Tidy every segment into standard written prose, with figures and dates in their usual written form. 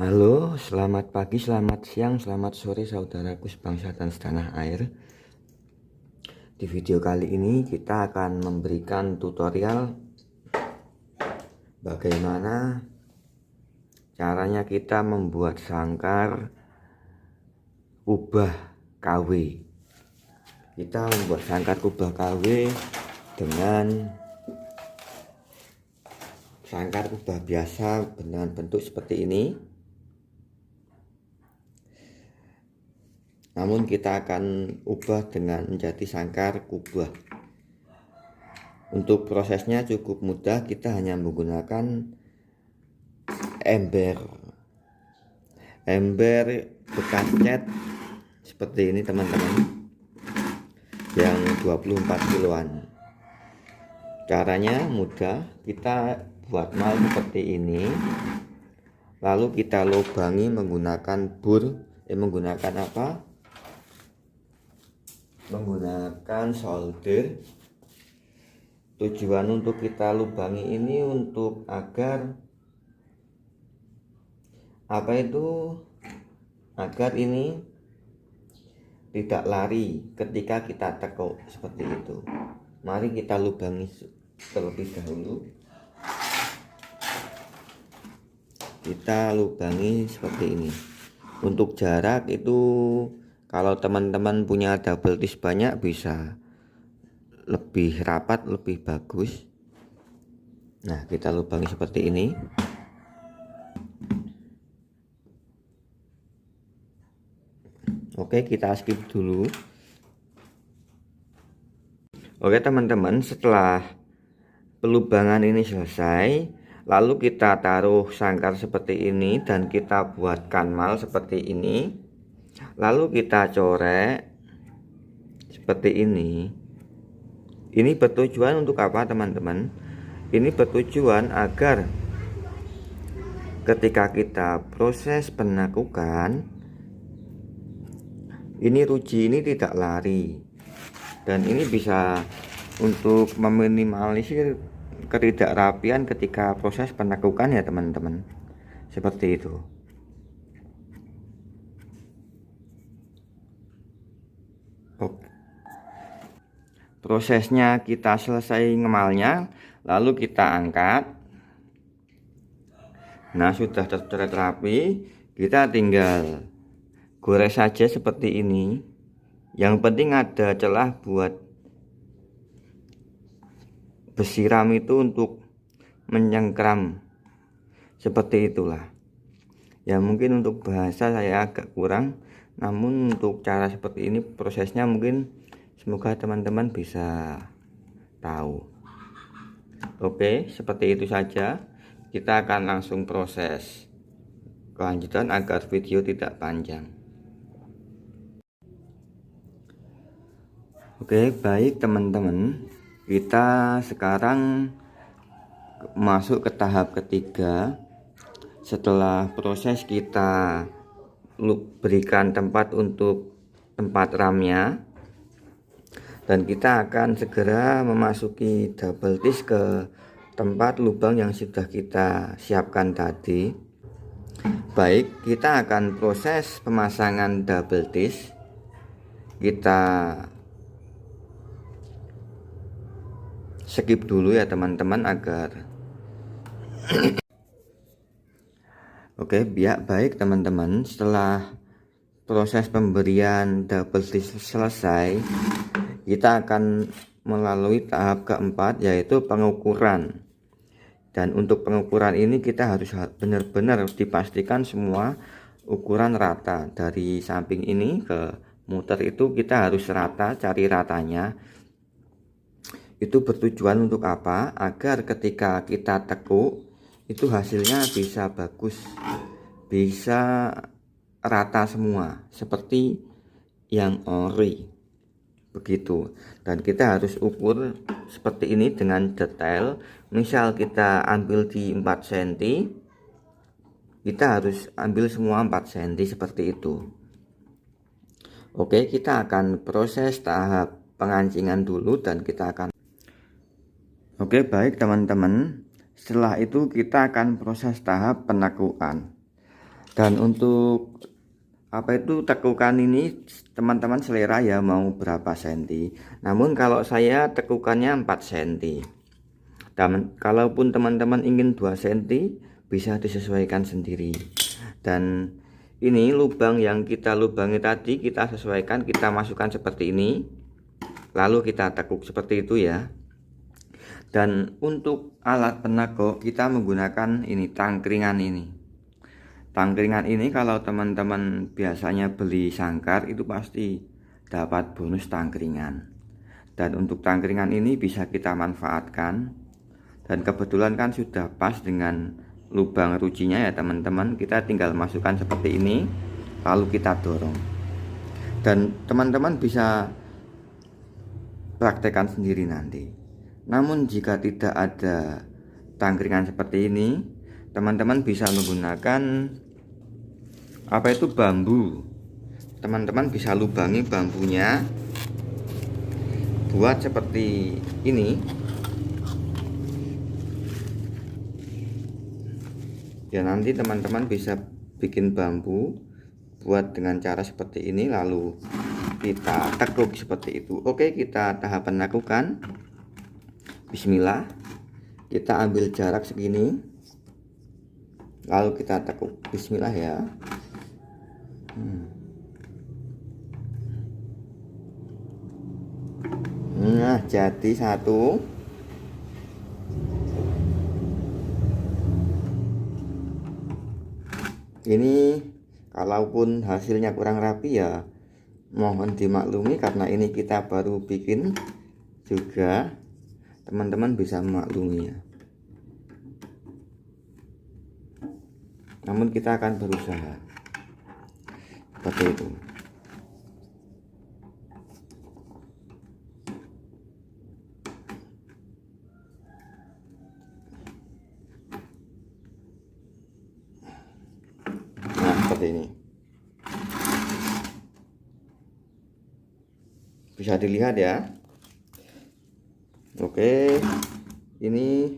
Halo, selamat pagi, selamat siang, selamat sore saudaraku sebangsa dan setanah air. Di video kali ini kita akan memberikan tutorial bagaimana caranya kita membuat sangkar kubah KW. Kita membuat sangkar kubah KW dengan sangkar kubah biasa dengan bentuk seperti ini. Namun kita akan ubah dengan menjadi sangkar kubah. Untuk prosesnya cukup mudah, kita hanya menggunakan ember bekas cat seperti ini teman-teman, yang 24 kiloan. Caranya mudah, kita buat mal seperti ini, lalu kita lubangi menggunakan menggunakan solder. Tujuan untuk kita lubangi ini untuk agar agar ini tidak lari ketika kita tekuk seperti itu. Mari kita lubangi terlebih dahulu. Kita lubangi seperti ini. Untuk jarak itu, kalau teman-teman punya double disc banyak, bisa lebih rapat, lebih bagus. Nah, kita lubangi seperti ini. Oke, kita skip dulu. Oke teman-teman, setelah pelubangan ini selesai, lalu kita taruh sangkar seperti ini dan kita buatkan mal seperti ini. Lalu kita corek seperti ini. Ini bertujuan untuk apa teman-teman? Ini bertujuan agar ketika kita proses penekukan, ini ruji ini tidak lari. Dan ini bisa untuk meminimalisir ketidakrapian ketika proses penekukan ya teman-teman. Seperti itu. Oke. Prosesnya kita selesai ngemalnya, lalu kita angkat. Nah, sudah tercoret rapi, kita tinggal gores saja seperti ini. Yang penting ada celah buat besi ram itu untuk menyengkram, seperti itulah. Ya mungkin untuk bahasa saya agak kurang, namun untuk cara seperti ini prosesnya mungkin semoga teman-teman bisa tahu. Oke, seperti itu saja. Kita akan langsung proses kelanjutan agar video tidak panjang. Oke, baik teman-teman, kita sekarang masuk ke tahap ketiga. Setelah proses kita berikan tempat untuk tempat ramnya, dan kita akan segera memasuki double disc ke tempat lubang yang sudah kita siapkan tadi. Baik, kita akan proses pemasangan double disc. Kita skip dulu ya teman-teman agar Oke, baik teman-teman, setelah proses pemberian double disc selesai, kita akan melalui tahap keempat, yaitu pengukuran. Dan untuk pengukuran ini kita harus benar-benar dipastikan semua ukuran rata. Dari samping ini ke muter itu kita harus rata, cari ratanya. Itu bertujuan untuk apa? Agar ketika kita tekuk itu hasilnya bisa bagus, bisa rata semua seperti yang ori begitu. Dan kita harus ukur seperti ini dengan detail. Misal kita ambil di 4 cm, kita harus ambil semua 4 cm seperti itu. Oke, kita akan proses tahap pengancingan dulu dan kita akan Oke, baik teman-teman, setelah itu kita akan proses tahap penekukan. Dan untuk tekukan ini teman-teman selera ya, mau berapa senti. Namun kalau saya tekukannya 4 senti. Dan kalaupun teman-teman ingin 2 senti bisa disesuaikan sendiri. Dan ini lubang yang kita lubangi tadi kita sesuaikan, kita masukkan seperti ini, lalu kita tekuk seperti itu ya. Dan untuk alat penekuk kita menggunakan ini, tangkringan ini. Tangkringan ini kalau teman-teman biasanya beli sangkar itu pasti dapat bonus tangkringan. Dan untuk tangkringan ini bisa kita manfaatkan. Dan kebetulan kan sudah pas dengan lubang rujinya ya teman-teman. Kita tinggal masukkan seperti ini, lalu kita dorong. Dan teman-teman bisa praktekkan sendiri nanti. Namun jika tidak ada tangkringan seperti ini, teman-teman bisa menggunakan bambu. Teman-teman bisa lubangi bambunya buat seperti ini ya. Nanti teman-teman bisa bikin bambu buat dengan cara seperti ini, lalu kita tekuk seperti itu. Oke, kita tahapan lakukan. Bismillah, kita ambil jarak segini, lalu kita tekuk. Bismillah ya. Nah, jadi satu. Ini kalaupun hasilnya kurang rapi ya mohon dimaklumi, karena ini kita baru bikin juga, teman-teman bisa memaklumi ya. Namun kita akan berusaha seperti itu. Nah, seperti ini. Bisa dilihat ya. Oke, ini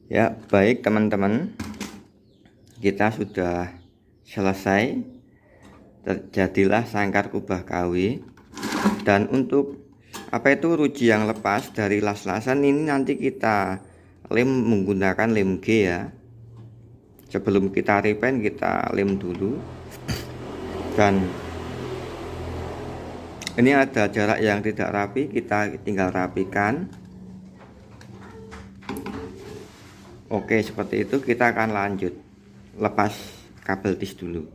ya, baik teman-teman, kita sudah selesai. Terjadilah sangkar kubah KW. Dan untuk ruji yang lepas dari las-lasan ini nanti kita lem menggunakan lem G ya. Sebelum kita repaint kita lem dulu. Dan ini ada jarak yang tidak rapi, kita tinggal rapikan. Oke, seperti itu. Kita akan lanjut lepas kabel tis dulu.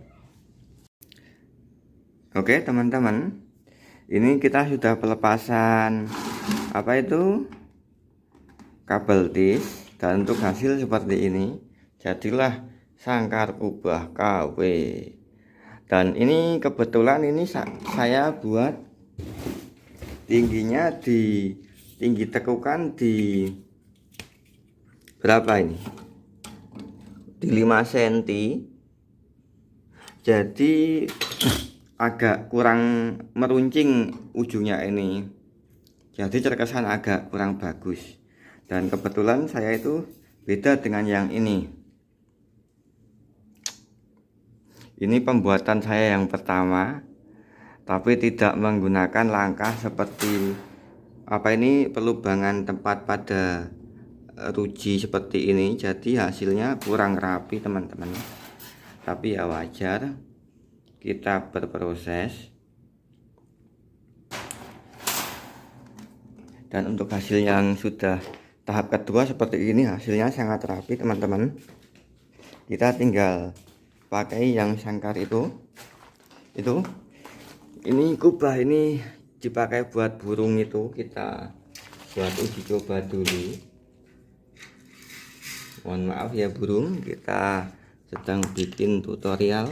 Oke teman-teman, ini kita sudah pelepasan kabel tis, dan untuk hasil seperti ini jadilah sangkar kubah KW. Dan ini kebetulan ini saya buat tingginya tinggi tekukan di berapa ini, di 5 cm, jadi agak kurang meruncing ujungnya ini, jadi terkesan agak kurang bagus. Dan kebetulan saya itu beda dengan yang ini pembuatan saya yang pertama, tapi tidak menggunakan langkah seperti pelubangan tempat pada ruji seperti ini. Jadi hasilnya kurang rapi teman-teman, tapi ya wajar, kita berproses. Dan untuk hasil yang sudah tahap kedua seperti ini, hasilnya sangat rapi teman-teman. Kita tinggal pakai yang sangkar itu. Ini kubah ini dipakai buat burung itu, kita buat uji coba dulu. Mohon maaf ya burung, kita sedang bikin tutorial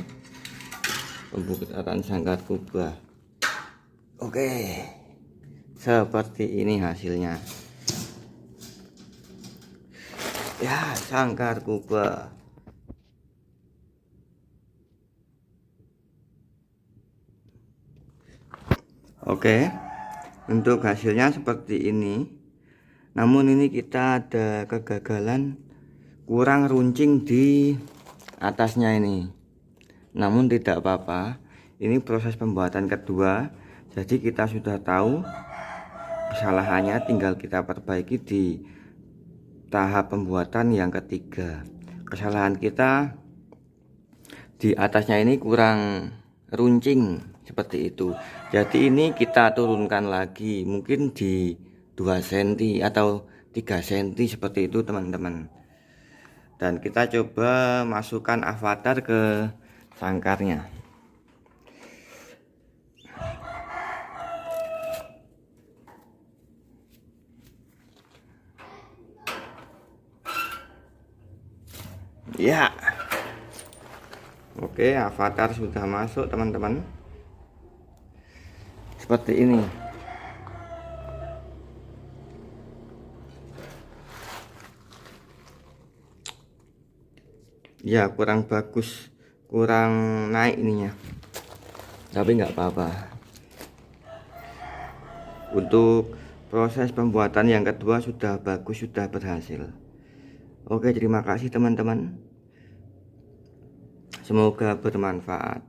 pembuatan sangkar kubah. Oke, seperti ini hasilnya ya, sangkar kubah. Oke, untuk hasilnya seperti ini. Namun ini kita ada kegagalan, kurang runcing di atasnya ini. Namun tidak apa-apa, ini proses pembuatan kedua, jadi kita sudah tahu kesalahannya, tinggal kita perbaiki di tahap pembuatan yang ketiga. Kesalahan kita di atasnya ini kurang runcing seperti itu, jadi ini kita turunkan lagi, mungkin di 2 cm atau 3 cm seperti itu teman-teman. Dan kita coba masukkan avatar ke sangkarnya. Ya, oke, avatar sudah masuk teman-teman, seperti ini. Ya, kurang bagus, kurang naik ininya, tapi nggak apa-apa. Untuk proses pembuatan yang kedua sudah bagus, sudah berhasil. Oke, terima kasih teman-teman, semoga bermanfaat.